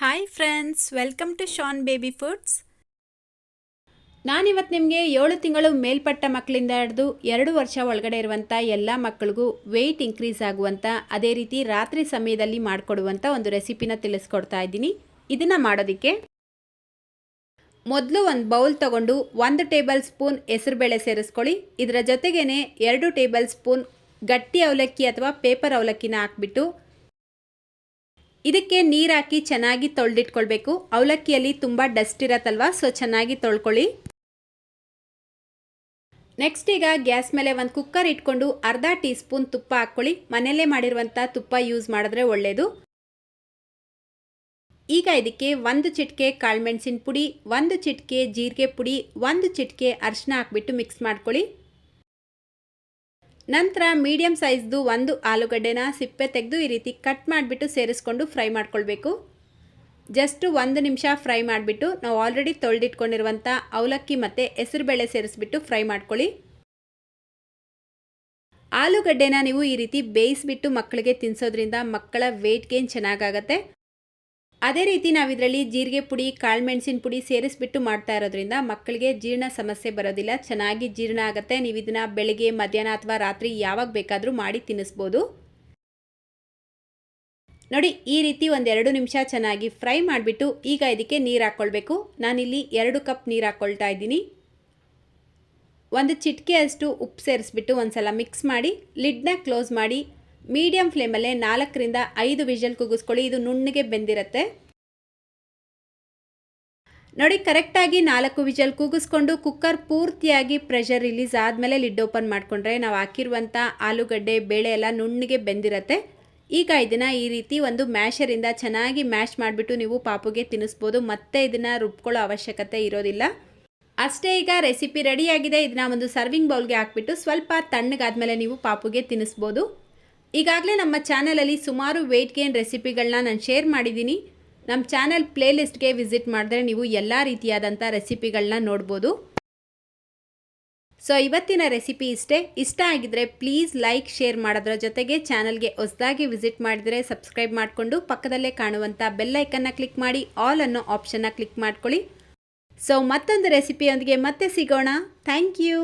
Hi friends, welcome to Shaan baby foods. ನಾನಿವತ್ತು ನಿಮಗೆ 7 ತಿಂಗಳು ಮೇಲ್ಪಟ್ಟ ಮಕ್ಕಳಿಂದ ಹಿಡಿದು 2 ವರ್ಷ ಒಳಗಡೆ ಇರುವಂಥ ಎಲ್ಲ ಮಕ್ಕಳಿಗೂ ವೆಯ್ಟ್ ಇನ್ಕ್ರೀಸ್ ಆಗುವಂಥ, ಅದೇ ರೀತಿ ರಾತ್ರಿ ಸಮಯದಲ್ಲಿ ಮಾಡಿಕೊಡುವಂಥ ಒಂದು ರೆಸಿಪಿನ ತಿಳಿಸ್ಕೊಡ್ತಾ ಇದ್ದೀನಿ. ಇದನ್ನು ಮಾಡೋದಕ್ಕೆ ಮೊದಲು ಒಂದು ಬೌಲ್ ತಗೊಂಡು 1 ಟೇಬಲ್ ಸ್ಪೂನ್ ಹೆಸರುಬೇಳೆ ಸೇರಿಸ್ಕೊಳ್ಳಿ. ಇದರ ಜೊತೆಗೇ 2 ಟೇಬಲ್ ಸ್ಪೂನ್ ಗಟ್ಟಿ ಅವಲಕ್ಕಿ ಅಥವಾ ಪೇಪರ್ ಅವಲಕ್ಕಿನ ಹಾಕ್ಬಿಟ್ಟು ಇದಕ್ಕೆ ನೀರು ಹಾಕಿ ಚೆನ್ನಾಗಿ ತೊಳೆದಿಟ್ಕೊಳ್ಬೇಕು. ಅವಲಕ್ಕಿಯಲ್ಲಿ ತುಂಬ ಡಸ್ಟ್ ಇರತ್ತಲ್ವ, ಸೊ ಚೆನ್ನಾಗಿ ತೊಳ್ಕೊಳ್ಳಿ. ನೆಕ್ಸ್ಟ್ ಈಗ ಗ್ಯಾಸ್ ಮೇಲೆ ಒಂದು ಕುಕ್ಕರ್ ಇಟ್ಕೊಂಡು ಅರ್ಧ ಟೀ ಸ್ಪೂನ್ ತುಪ್ಪ ಹಾಕ್ಕೊಳ್ಳಿ. ಮನೆಯಲ್ಲೇ ಮಾಡಿರುವಂಥ ತುಪ್ಪ ಯೂಸ್ ಮಾಡಿದ್ರೆ ಒಳ್ಳೆಯದು. ಈಗ ಇದಕ್ಕೆ 1 ಚಿಟಿಕೆ ಕಾಳುಮೆಣಸಿನ ಪುಡಿ, 1 ಚಿಟಿಕೆ ಜೀರಿಗೆ ಪುಡಿ, 1 ಚಿಟಿಕೆ ಅರಿಶಿನ ಹಾಕ್ಬಿಟ್ಟು ಮಿಕ್ಸ್ ಮಾಡ್ಕೊಳ್ಳಿ. ನಂತರ ಮೀಡಿಯಮ್ ಸೈಜ್ದು 1 ಆಲೂಗಡ್ಡೆನ ಸಿಪ್ಪೆ ತೆಗೆದು ಈ ರೀತಿ ಕಟ್ ಮಾಡಿಬಿಟ್ಟು ಸೇರಿಸ್ಕೊಂಡು ಫ್ರೈ ಮಾಡ್ಕೊಳ್ಬೇಕು. ಜಸ್ಟ್ 1 ನಿಮಿಷ ಫ್ರೈ ಮಾಡಿಬಿಟ್ಟು ನಾವು ಆಲ್ರೆಡಿ ತೊಳೆದಿಟ್ಕೊಂಡಿರುವಂಥ ಅವಲಕ್ಕಿ ಮತ್ತು ಹೆಸರುಬೇಳೆ ಸೇರಿಸ್ಬಿಟ್ಟು ಫ್ರೈ ಮಾಡ್ಕೊಳ್ಳಿ. ಆಲೂಗಡ್ಡೆನ ನೀವು ಈ ರೀತಿ ಬೇಯಿಸ್ಬಿಟ್ಟು ಮಕ್ಕಳಿಗೆ ತಿನ್ನಿಸೋದ್ರಿಂದ ಮಕ್ಕಳ ವೆಯ್ಟ್ ಗೇನ್ ಚೆನ್ನಾಗಾಗತ್ತೆ. ಅದೇ ರೀತಿ ನಾವು ಇದರಲ್ಲಿ ಜೀರಿಗೆ ಪುಡಿ, ಕಾಳುಮೆಣಸಿನ ಪುಡಿ ಸೇರಿಸ್ಬಿಟ್ಟು ಮಾಡ್ತಾ ಇರೋದ್ರಿಂದ ಮಕ್ಕಳಿಗೆ ಜೀರ್ಣ ಸಮಸ್ಯೆ ಬರೋದಿಲ್ಲ, ಚೆನ್ನಾಗಿ ಜೀರ್ಣ ಆಗುತ್ತೆ. ನೀವು ಇದನ್ನು ಬೆಳಿಗ್ಗೆ, ಮಧ್ಯಾಹ್ನ ಅಥವಾ ರಾತ್ರಿ ಯಾವಾಗ ಬೇಕಾದರೂ ಮಾಡಿ ತಿನ್ನಿಸ್ಬೋದು. ನೋಡಿ, ಈ ರೀತಿ 1-2 ನಿಮಿಷ ಚೆನ್ನಾಗಿ ಫ್ರೈ ಮಾಡಿಬಿಟ್ಟು ಈಗ ಇದಕ್ಕೆ ನೀರು ಹಾಕ್ಕೊಳ್ಬೇಕು. ನಾನಿಲ್ಲಿ 2 ಕಪ್ ನೀರು ಹಾಕ್ಕೊಳ್ತಾ ಇದ್ದೀನಿ. 1 ಚಿಟಿಕೆ ಅಷ್ಟು ಉಪ್ಪು ಸೇರಿಸ್ಬಿಟ್ಟು ಒಂದ್ಸಲ ಮಿಕ್ಸ್ ಮಾಡಿ ಲಿಡ್ನ ಕ್ಲೋಸ್ ಮಾಡಿ ಮೀಡಿಯಂ ಫ್ಲೇಮಲ್ಲೇ 4ರಿಂದ 5 ವಿಷಲ್ ಕೂಗಿಸ್ಕೊಳ್ಳಿ. ಇದು ನುಣ್ಣಗೆ ಬೆಂದಿರುತ್ತೆ. ನೋಡಿ, ಕರೆಕ್ಟಾಗಿ 4 ವಿಷಲ್ ಕೂಗಿಸ್ಕೊಂಡು ಕುಕ್ಕರ್ ಪೂರ್ತಿಯಾಗಿ ಪ್ರೆಷರ್ ರಿಲೀಸ್ ಆದಮೇಲೆ ಲಿಡ್ ಓಪನ್ ಮಾಡಿಕೊಂಡ್ರೆ ನಾವು ಹಾಕಿರುವಂಥ ಆಲೂಗಡ್ಡೆ ಬೇಳೆ ಎಲ್ಲ ನುಣ್ಣಗೆ ಬೆಂದಿರುತ್ತೆ. ಈಗ ಇದನ್ನು ಈ ರೀತಿ ಒಂದು ಮ್ಯಾಶರಿಂದ ಚೆನ್ನಾಗಿ ಮ್ಯಾಶ್ ಮಾಡಿಬಿಟ್ಟು ನೀವು ಪಾಪುಗೆ ತಿನ್ನಿಸ್ಬೋದು. ಮತ್ತೆ ಇದನ್ನು ರುಬ್ಕೊಳ್ಳೋ ಅವಶ್ಯಕತೆ ಇರೋದಿಲ್ಲ. ಅಷ್ಟೇ, ಈಗ ರೆಸಿಪಿ ರೆಡಿಯಾಗಿದೆ. ಇದನ್ನು ಒಂದು ಸರ್ವಿಂಗ್ ಬೌಲ್ಗೆ ಹಾಕ್ಬಿಟ್ಟು ಸ್ವಲ್ಪ ತಣ್ಣಗಾದ್ಮೇಲೆ ನೀವು ಪಾಪುಗೆ ತಿನ್ನಿಸ್ಬೋದು. ಈಗಾಗಲೇ ನಮ್ಮ ಚಾನಲಲ್ಲಿ ಸುಮಾರು ವೆಯ್ಟ್ ಗೇನ್ ರೆಸಿಪಿಗಳನ್ನ ನಾನು ಶೇರ್ ಮಾಡಿದ್ದೀನಿ. ನಮ್ಮ ಚಾನಲ್ ಪ್ಲೇಲಿಸ್ಟ್ಗೆ ವಿಸಿಟ್ ಮಾಡಿದ್ರೆ ನೀವು ಎಲ್ಲ ರೀತಿಯಾದಂಥ ರೆಸಿಪಿಗಳನ್ನ ನೋಡ್ಬೋದು. ಸೊ ಇವತ್ತಿನ ರೆಸಿಪಿ ಇಷ್ಟ ಆಗಿದ್ರೆ ಪ್ಲೀಸ್ ಲೈಕ್, ಶೇರ್ ಮಾಡೋದ್ರ ಜೊತೆಗೆ ಚಾನಲ್ಗೆ ಹೊಸದಾಗಿ ವಿಸಿಟ್ ಮಾಡಿದರೆ ಸಬ್ಸ್ಕ್ರೈಬ್ ಮಾಡಿಕೊಂಡು ಪಕ್ಕದಲ್ಲೇ ಕಾಣುವಂಥ ಬೆಲ್ ಐಕನ್ನ ಕ್ಲಿಕ್ ಮಾಡಿ ಆಲ್ ಅನ್ನೋ ಆಪ್ಷನ್ನ ಕ್ಲಿಕ್ ಮಾಡ್ಕೊಳ್ಳಿ. ಸೊ ಮತ್ತೊಂದು ರೆಸಿಪಿಯೊಂದಿಗೆ ಮತ್ತೆ ಸಿಗೋಣ. Thank you.